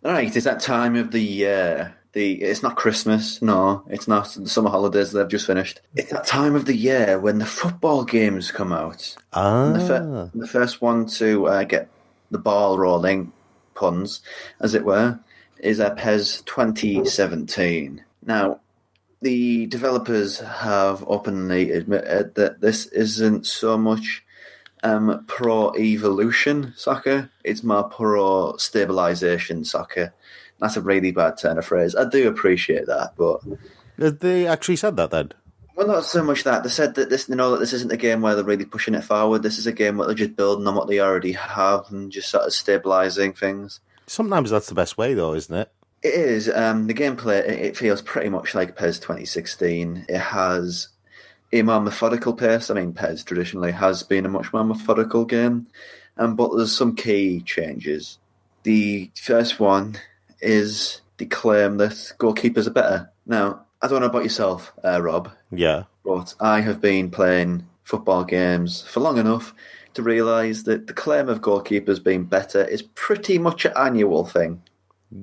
Right, it's that time of the year. It's not Christmas, no, it's not the summer holidays that have just finished. It's that time of the year when the football games come out. And Ah, the first one to get the ball rolling, puns, as it were, is PES 2017. Now, the developers have openly admitted that this isn't so much pro evolution soccer, it's more pro stabilization soccer. That's a really bad turn of phrase. I do appreciate that, but they actually said that then. well, not so much that they said that this, that this isn't a game where they're really pushing it forward. This is a game where they're just building on what they already have and just sort of stabilizing things. Sometimes that's the best way, though, isn't it? It is. The gameplay, it feels pretty much like PES 2016. It has a more methodical pace. I mean, PES traditionally has been a much more methodical game, but there's some key changes. The first one is the claim that goalkeepers are better. Now, I don't know about yourself, Rob, Yeah. but I have been playing football games for long enough to realise that the claim of goalkeepers being better is pretty much an annual thing.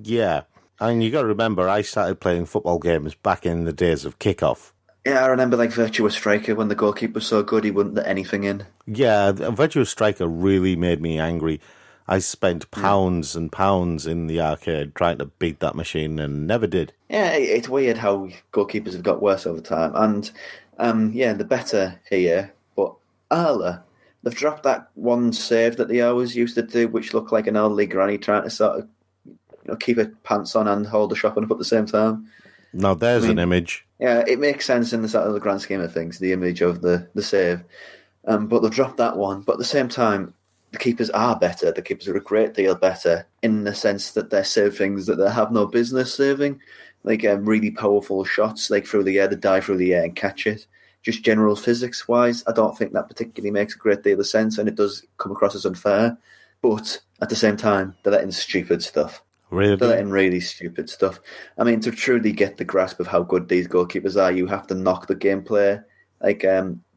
Yeah. And you got to remember, I started playing football games back in the days of kickoff. Yeah, I remember like Virtua Striker when the goalkeeper was so good he wouldn't let anything in. Yeah, Virtua Striker really made me angry. I spent pounds and pounds in the arcade trying to beat that machine and never did. Yeah, it's weird how goalkeepers have got worse over time. And yeah, the better here, but Arla, they've dropped that one save that they always used to do, which looked like an elderly granny trying to sort of keep her pants on and hold the shotgun up at the same time. Now there's an image. Yeah, it makes sense in the sort of the grand scheme of things, the image of the save. But they've dropped that one. But at the same time, the keepers are better. The keepers are a great deal better in the sense that they save things that they have no business saving, like really powerful shots, like through the air, to dive through the air and catch it. Just general physics-wise, I don't think that particularly makes a great deal of sense, and it does come across as unfair. But at the same time, they're letting stupid stuff. Really? They're letting really stupid stuff. I mean, to truly get the grasp of how good these goalkeepers are, you have to knock the gameplay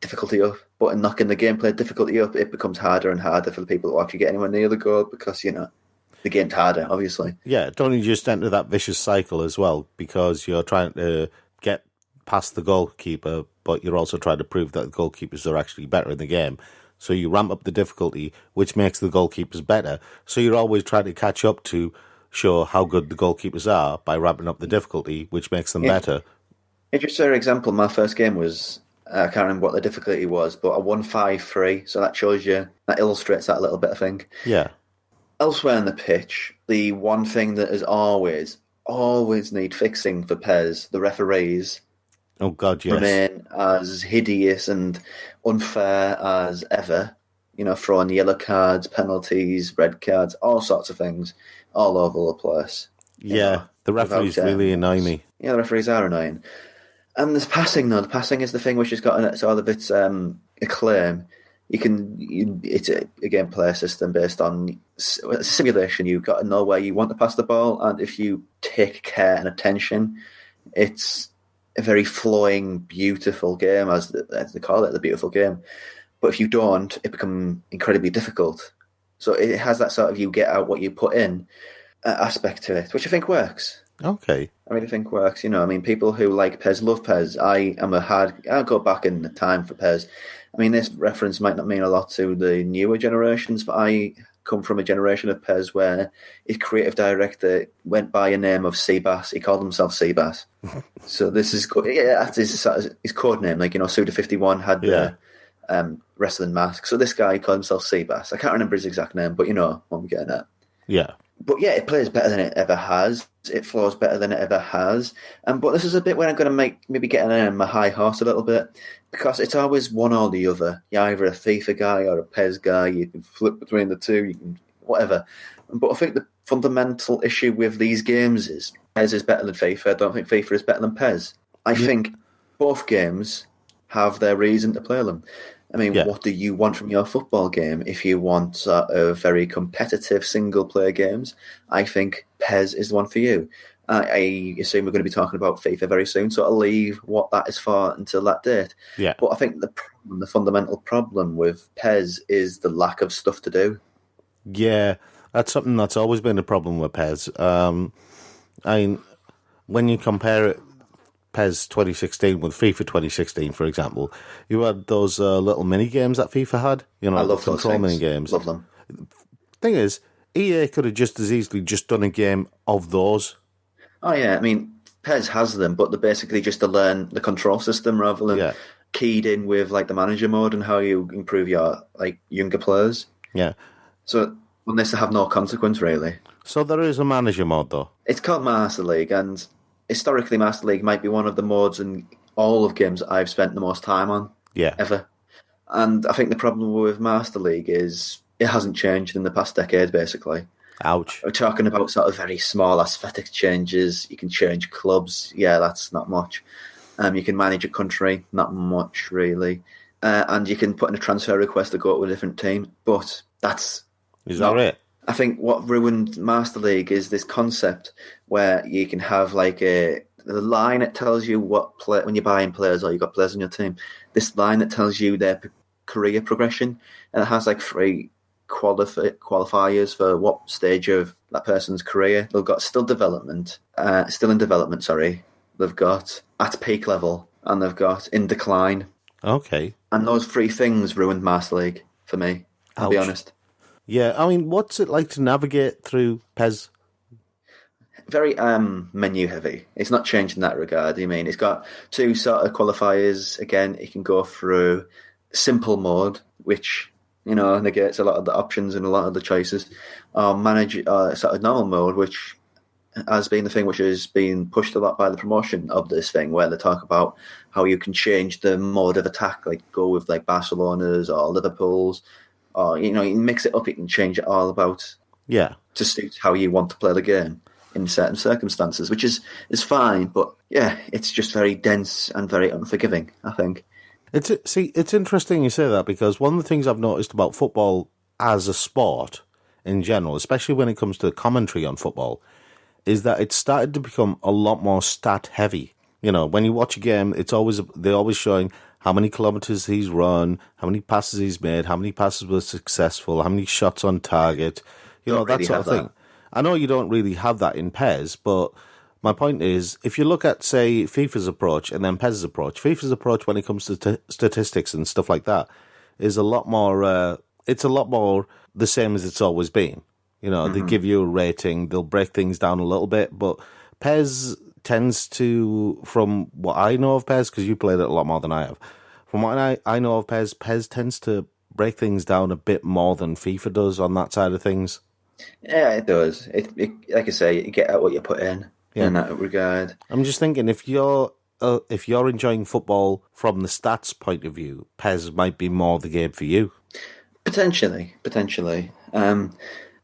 difficulty up. But in knocking the gameplay difficulty up, it becomes harder and harder for the people who actually get anywhere near the goal because, the game's harder, obviously. Yeah, don't you just enter that vicious cycle as well because you're trying to get past the goalkeeper, but you're also trying to prove that the goalkeepers are actually better in the game. So you ramp up the difficulty, which makes the goalkeepers better. So you're always trying to catch up to show how good the goalkeepers are by ramping up the difficulty, which makes them better. Just for example, my first game was, I can't remember what the difficulty was, but I won 5-3, so that illustrates that a little bit, I think. Yeah. Elsewhere in the pitch, the one thing that is always need fixing for PES, the referees, Oh, God, yes. remain as hideous and unfair as ever. Throwing yellow cards, penalties, red cards, all sorts of things all over the place. Yeah, the referees really annoy me. Yeah, the referees are annoying. And there's passing, though. The passing is the thing which has got sort of its acclaim. It's a gameplay system based on it's a simulation. You've got to know where you want to pass the ball, and if you take care and attention, it's a very flowing, beautiful game, as they call it, the beautiful game. But if you don't, it becomes incredibly difficult. So it has that sort of you get out what you put in aspect to it, which I think works. Okay. I really think works. People who like PES love PES. I'll go back in the time for PES. I mean, this reference might not mean a lot to the newer generations, but I come from a generation of PES where his creative director went by a name of Seabass. He called himself Seabass. So this is, that's his code name. Like, Suda51 had the wrestling mask. So this guy called himself Seabass. I can't remember his exact name, but what I'm getting at. Yeah. But yeah, it plays better than it ever has. It flows better than it ever has. But this is a bit where I'm going to maybe get on my high horse a little bit, because it's always one or the other. You're either a FIFA guy or a PES guy. You can flip between the two. You can whatever. But I think the fundamental issue with these games is PES is better than FIFA. I don't think FIFA is better than PES. I think both games have their reason to play them. I mean, what do you want from your football game? If you want very competitive single-player games, I think PES is the one for you. I assume we're going to be talking about FIFA very soon, so I'll leave what that is for until that date. Yeah. But I think the fundamental problem with PES is the lack of stuff to do. Yeah, That's something that's always been a problem with PES. When you compare it, PES 2016 with FIFA 2016, for example, you had those little mini games that FIFA had. You know, I the love those control mini things. games. Love them. Thing is, EA could have just as easily just done a game of those. Oh yeah, I mean, PES has them, but they're basically just to learn the control system rather than Yeah, keyed in with like the manager mode and how you improve your like younger players. yeah. So on this, they have no consequence really. So there is a manager mode, though. It's called Master League, and historically, Master League might be one of the modes in all of games that I've spent the most time on Yeah, ever. And I think the problem with Master League is it hasn't changed in the past decade, basically. ouch. We're talking about sort of very small aesthetic changes. You can change clubs. Yeah, that's not much. You can manage a country. Not much, really. And you can put in a transfer request to go to a different team. But that's Is that right? I think what ruined Master League is this concept where you can have like the line that tells you when you're buying players or you've got players on your team, this line that tells you their career progression, and it has like 3 qualifiers for what stage of that person's career. They've got still in development, sorry. They've got at peak level, and they've got in decline. Okay. And those 3 things ruined Master League for me, I'll be Ouch. honest. Yeah, I mean, what's it like to navigate through PES? Very menu heavy. It's not changed in that regard. I mean, it's got 2 sort of qualifiers. Again, it can go through simple mode, which negates a lot of the options and a lot of the choices. Sort of normal mode, which has been the thing which has been pushed a lot by the promotion of this thing, where they talk about how you can change the mode of attack, like go with like Barcelona's or Liverpool's, or you can mix it up. You can change it all about to suit how you want to play the game in certain circumstances, which is fine. But yeah, it's just very dense and very unforgiving, I think. It's interesting you say that, because one of the things I've noticed about football as a sport in general, especially when it comes to commentary on football, is that it's started to become a lot more stat heavy. You know, when you watch a game, they're always showing how many kilometers he's run, how many passes he's made, how many passes were successful, how many shots on target, that sort of thing. I know you don't really have that in PES, but my point is, if you look at, say, FIFA's approach and then PES's approach, FIFA's approach when it comes to statistics and stuff like that is a lot more, it's a lot more the same as it's always been. They give you a rating, they'll break things down a little bit, but PES tends to, from what I know of PES, because you played it a lot more than I have, from what I know of PES tends to break things down a bit more than FIFA does on that side of things. Yeah, it does. It like I say, you get out what you put in that regard. I'm just thinking, if you're enjoying football from the stats point of view, PES might be more the game for you. Potentially.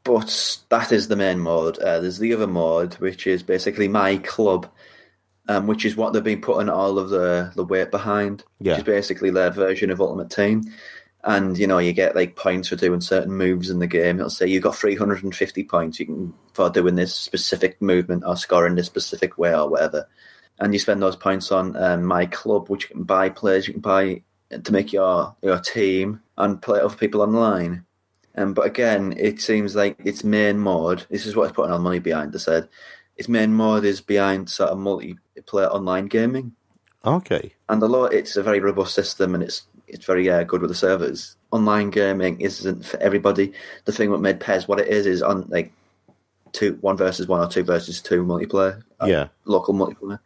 But that is the main mode. There's the other mode, which is basically My Club, which is what they've been putting all of the weight behind. Yeah. Which is basically their version of Ultimate Team. And, you get like points for doing certain moves in the game. It'll say you got 350 points for doing this specific movement or scoring this specific way or whatever. And you spend those points on My Club, which you can buy players you can buy to make your team and play other people online. But again, it seems like its main mode, this is what it's putting all the money behind, they said, its main mode is behind sort of multiplayer online gaming. Okay. And although it's a very robust system and it's very good with the servers, online gaming isn't for everybody. The thing that made PES what it is on like 1 versus 1 or 2 versus 2 multiplayer. Local multiplayer.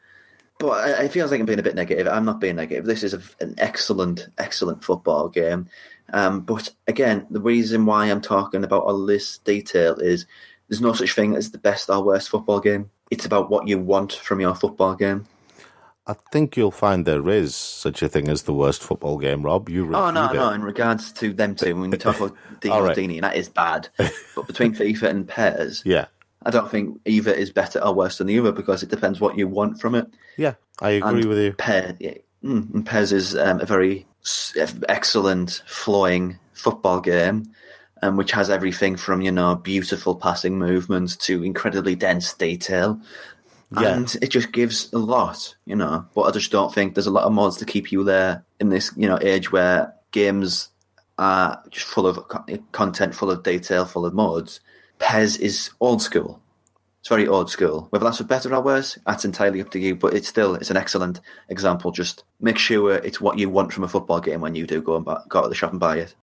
But it feels like I'm being a bit negative. I'm not being negative. This is an excellent, excellent football game. But again, the reason why I'm talking about all this detail is there's no such thing as the best or worst football game. It's about what you want from your football game. I think you'll find there is such a thing as the worst football game, Rob. No. In regards to them two, when we talk about Dini, that is bad. But between FIFA and PES, I don't think either is better or worse than the other, because it depends what you want from it. Yeah, I agree with you. PES is a very excellent, flowing football game, which has everything from, beautiful passing movements to incredibly dense detail. Yeah. And it just gives a lot, but I just don't think there's a lot of mods to keep you there in this, age where games are just full of content, full of detail, full of mods. PES is old school. It's very old school. Whether that's for better or worse, that's entirely up to you. But it's an excellent example. Just make sure it's what you want from a football game when you do go to the shop and buy it.